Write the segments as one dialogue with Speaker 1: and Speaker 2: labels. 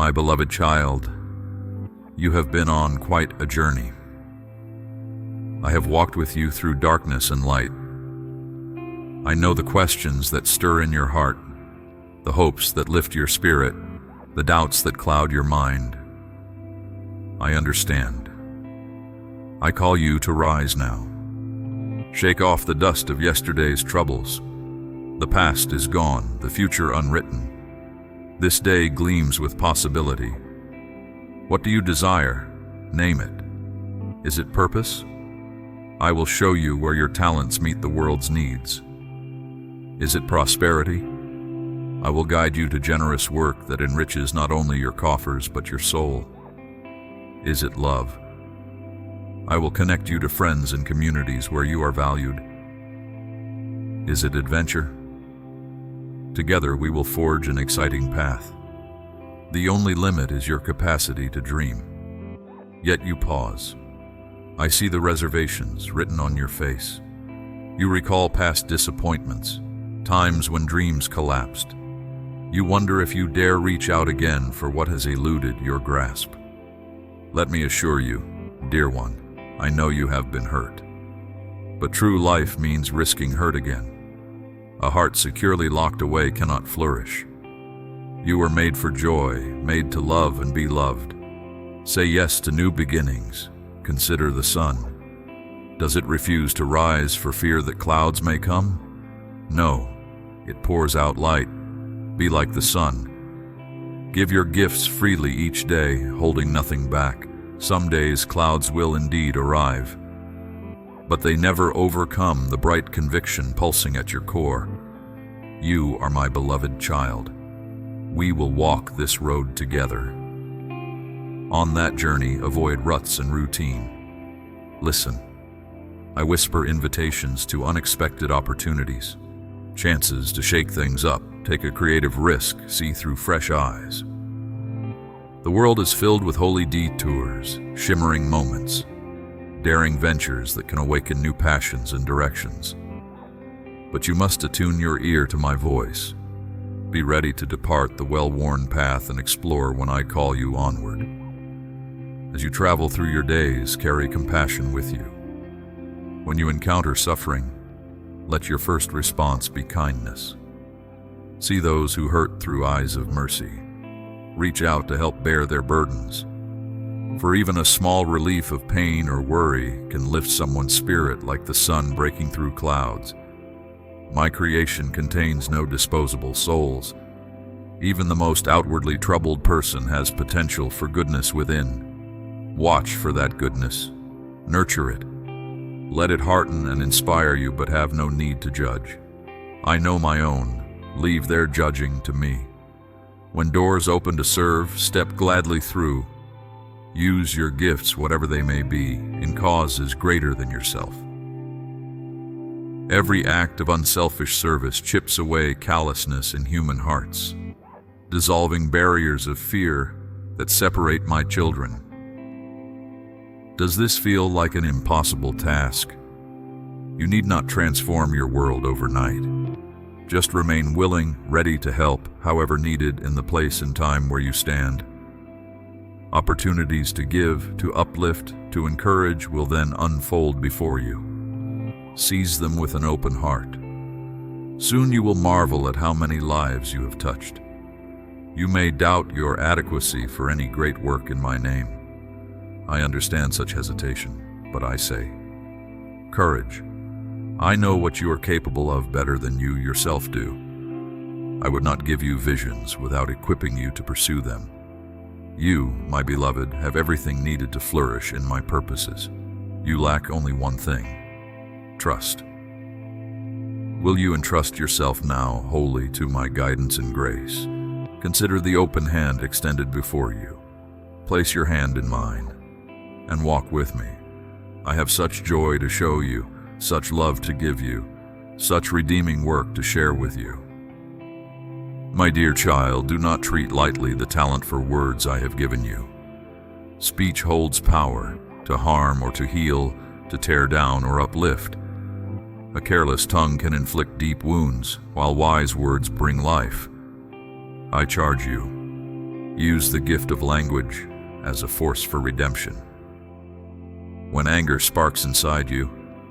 Speaker 1: My beloved child, you have been on quite a journey. I have walked with you through darkness and light. I know the questions that stir in your heart, the hopes that lift your spirit, the doubts that cloud your mind. I understand. I call you to rise now. Shake off the dust of yesterday's troubles. The past is gone, the future unwritten. This day gleams with possibility. What do you desire? Name it. Is it purpose? I will show you where your talents meet the world's needs. Is it prosperity? I will guide you to generous work that enriches not only your coffers but your soul. Is it love? I will connect you to friends and communities where you are valued. Is it adventure? Together we will forge an exciting path. The only limit is your capacity to dream. Yet you pause. I see the reservations written on your face. You recall past disappointments, times when dreams collapsed. You wonder if you dare reach out again for what has eluded your grasp. Let me assure you, dear one, I know you have been hurt. But true life means risking hurt again. A heart securely locked away cannot flourish. You were made for joy, made to love and be loved. Say yes to new beginnings. Consider the sun. Does it refuse to rise for fear that clouds may come? No, it pours out light. Be like the sun. Give your gifts freely each day, holding nothing back. Some days clouds will indeed arrive, but they never overcome the bright conviction pulsing at your core. You are my beloved child. We will walk this road together. On that journey, avoid ruts and routine. Listen. I whisper invitations to unexpected opportunities, chances to shake things up, take a creative risk, see through fresh eyes. The world is filled with holy detours, shimmering moments, daring ventures that can awaken new passions and directions. But you must attune your ear to my voice. Be ready to depart the well-worn path and explore when I call you onward. As you travel through your days, carry compassion with you. When you encounter suffering, let your first response be kindness. See those who hurt through eyes of mercy. Reach out to help bear their burdens. For even a small relief of pain or worry can lift someone's spirit like the sun breaking through clouds. My creation contains no disposable souls. Even the most outwardly troubled person has potential for goodness within. Watch for that goodness. Nurture it. Let it hearten and inspire you, but have no need to judge. I know my own. Leave their judging to me. When doors open to serve, step gladly through. Use your gifts, whatever they may be, in causes greater than yourself. Every act of unselfish service chips away callousness in human hearts, dissolving barriers of fear that separate my children. Does this feel like an impossible task? You need not transform your world overnight. Just remain willing, ready to help, however needed in the place and time where you stand. Opportunities to give, to uplift, to encourage will then unfold before you. Seize them with an open heart. Soon you will marvel at how many lives you have touched. You may doubt your adequacy for any great work in my name. I understand such hesitation, but I say, courage. I know what you are capable of better than you yourself do. I would not give you visions without equipping you to pursue them. You, my beloved, have everything needed to flourish in my purposes. You lack only one thing: trust. Will you entrust yourself now wholly to my guidance and grace? Consider the open hand extended before you. Place your hand in mine and walk with me. I have such joy to show you, such love to give you, such redeeming work to share with you. My dear child, do not treat lightly the talent for words I have given you. Speech holds power to harm or to heal, to tear down or uplift. A careless tongue can inflict deep wounds, while wise words bring life. I charge you. Use the gift of language as a force for redemption. When anger sparks inside you,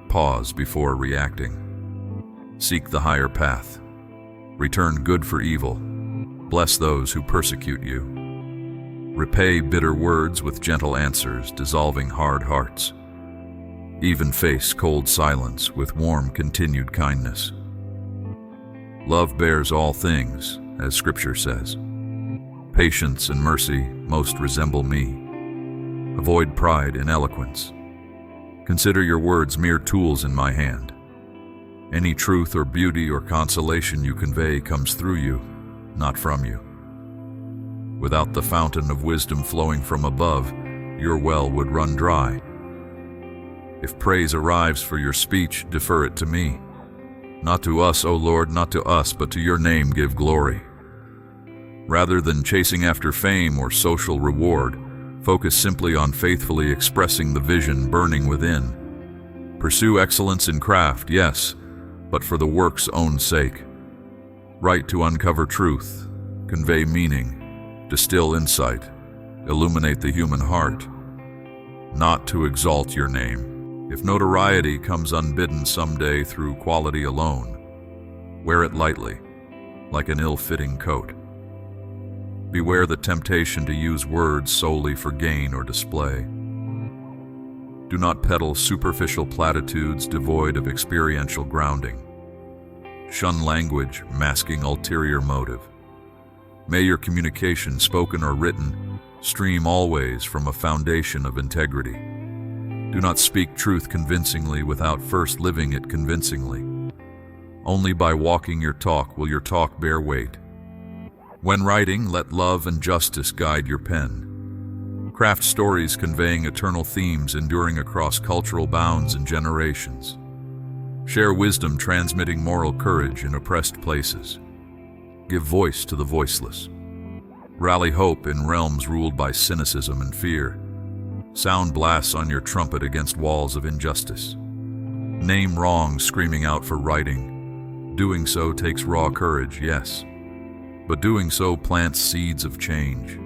Speaker 1: pause before reacting. Seek the higher path. Return good for evil. Bless those who persecute you. Repay bitter words with gentle answers, dissolving hard hearts. Even face cold silence with warm continued kindness. Love bears all things, as Scripture says. Patience and mercy most resemble me. Avoid pride in eloquence. Consider your words mere tools in my hand. Any truth or beauty or consolation you convey comes through you, not from you. Without the fountain of wisdom flowing from above, your well would run dry. If praise arrives for your speech, defer it to me. Not to us, O Lord, not to us, but to your name give glory. Rather than chasing after fame or social reward, focus simply on faithfully expressing the vision burning within. Pursue excellence in craft, yes, but for the work's own sake. Write to uncover truth, convey meaning, distill insight, illuminate the human heart, not to exalt your name. If notoriety comes unbidden someday through quality alone, wear it lightly, like an ill-fitting coat. Beware the temptation to use words solely for gain or display. Do not peddle superficial platitudes devoid of experiential grounding. Shun language masking ulterior motive. May your communication, spoken or written, stream always from a foundation of integrity. Do not speak truth convincingly without first living it convincingly. Only by walking your talk will your talk bear weight. When writing, let love and justice guide your pen. Craft stories conveying eternal themes enduring across cultural bounds and generations. Share wisdom transmitting moral courage in oppressed places. Give voice to the voiceless. Rally hope in realms ruled by cynicism and fear. Sound blasts on your trumpet against walls of injustice. Name wrongs screaming out for righting. Doing so takes raw courage, yes, but doing so plants seeds of change.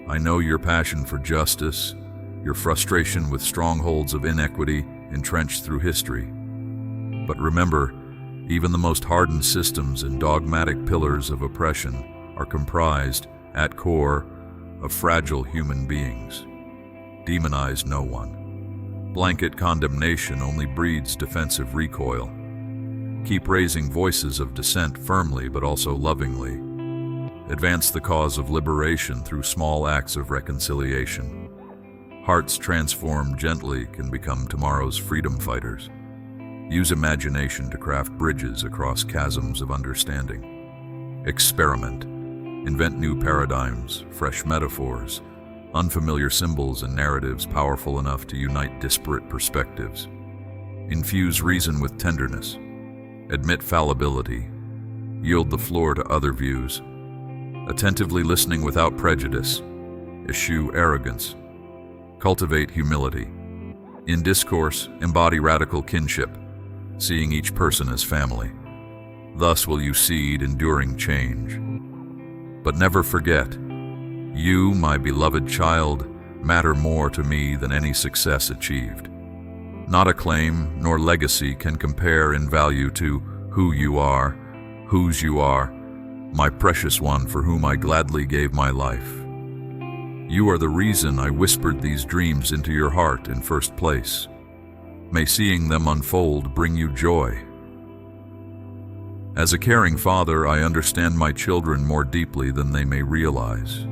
Speaker 1: I know your passion for justice, your frustration with strongholds of inequity entrenched through history. But remember, even the most hardened systems and dogmatic pillars of oppression are comprised, at core, of fragile human beings. Demonize no one. Blanket condemnation only breeds defensive recoil. Keep raising voices of dissent firmly but also lovingly. Advance the cause of liberation through small acts of reconciliation. Hearts transformed gently can become tomorrow's freedom fighters. Use imagination to craft bridges across chasms of understanding. Experiment. Invent new paradigms, fresh metaphors, unfamiliar symbols and narratives powerful enough to unite disparate perspectives. Infuse reason with tenderness. Admit fallibility. Yield the floor to other views. Attentively listening without prejudice. Eschew arrogance. Cultivate humility. In discourse, embody radical kinship, seeing each person as family. Thus will you seed enduring change. But never forget, you, my beloved child, matter more to me than any success achieved. Not acclaim nor legacy can compare in value to who you are, whose you are, my precious one for whom I gladly gave my life. You are the reason I whispered these dreams into your heart in first place. May seeing them unfold bring you joy. As a caring father, I understand my children more deeply than they may realize.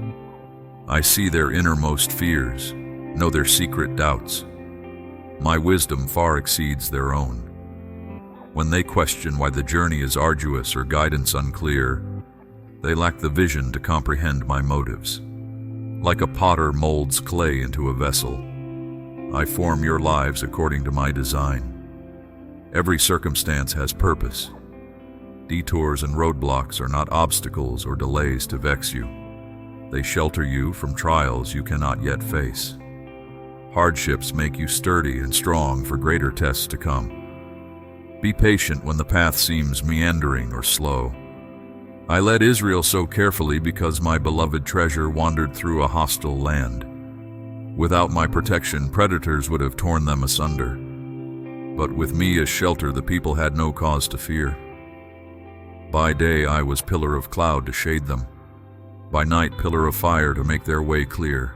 Speaker 1: I see their innermost fears, know their secret doubts. My wisdom far exceeds their own. When they question why the journey is arduous or guidance unclear, they lack the vision to comprehend my motives. Like a potter molds clay into a vessel, I form your lives according to my design. Every circumstance has purpose. Detours and roadblocks are not obstacles or delays to vex you. They shelter you from trials you cannot yet face. Hardships make you sturdy and strong for greater tests to come. Be patient when the path seems meandering or slow. I led Israel so carefully because my beloved treasure wandered through a hostile land. Without my protection, predators would have torn them asunder. But with me as shelter, the people had no cause to fear. By day I was pillar of cloud to shade them. By night, pillar of fire to make their way clear.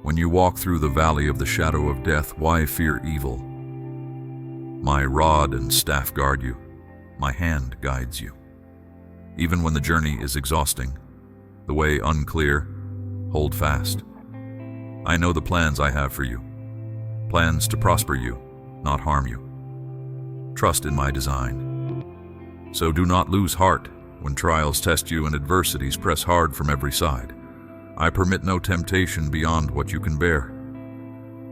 Speaker 1: When you walk through the valley of the shadow of death, why fear evil? My rod and staff guard you. My hand guides you. Even when the journey is exhausting, the way unclear, hold fast. I know the plans I have for you. Plans to prosper you, not harm you. Trust in my design. So do not lose heart when trials test you and adversities press hard from every side. I permit no temptation beyond what you can bear.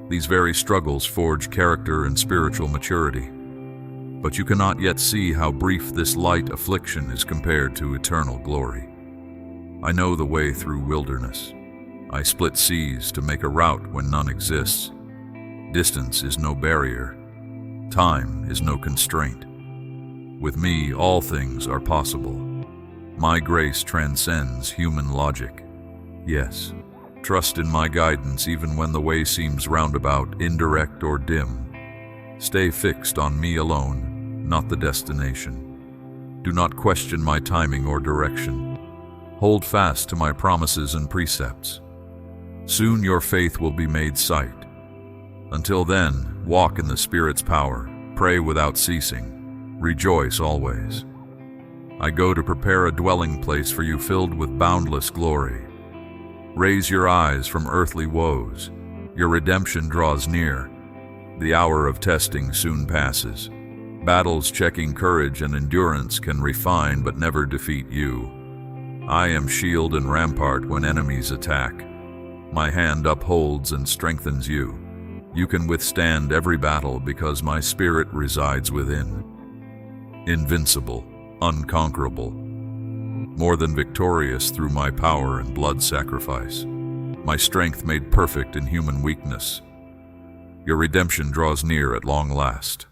Speaker 1: These very struggles forge character and spiritual maturity. But you cannot yet see how brief this light affliction is compared to eternal glory. I know the way through wilderness. I split seas to make a route when none exists. Distance is no barrier. Time is no constraint. With me, all things are possible. My grace transcends human logic. Yes, trust in my guidance even when the way seems roundabout, indirect, or dim. Stay fixed on me alone, not the destination. Do not question my timing or direction. Hold fast to my promises and precepts. Soon your faith will be made sight. Until then, walk in the Spirit's power, pray without ceasing, rejoice always. I go to prepare a dwelling place for you filled with boundless glory. Raise your eyes from earthly woes. Your redemption draws near. The hour of testing soon passes. Battles checking courage and endurance can refine but never defeat you. I am shield and rampart when enemies attack. My hand upholds and strengthens you. You can withstand every battle because my spirit resides within. Invincible, unconquerable, more than victorious through my power and blood sacrifice. My strength made perfect in human weakness. Your redemption draws near at long last.